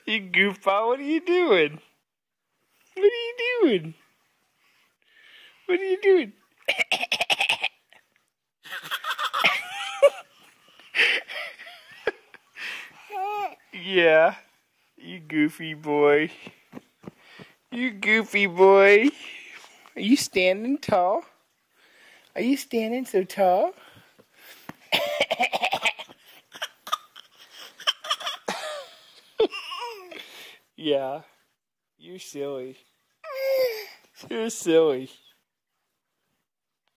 You goofball, what are you doing? What are you doing? What are you doing? Yeah, you goofy boy. You goofy boy. Are you standing tall? Are you standing so tall? Yeah, you're silly. You're silly.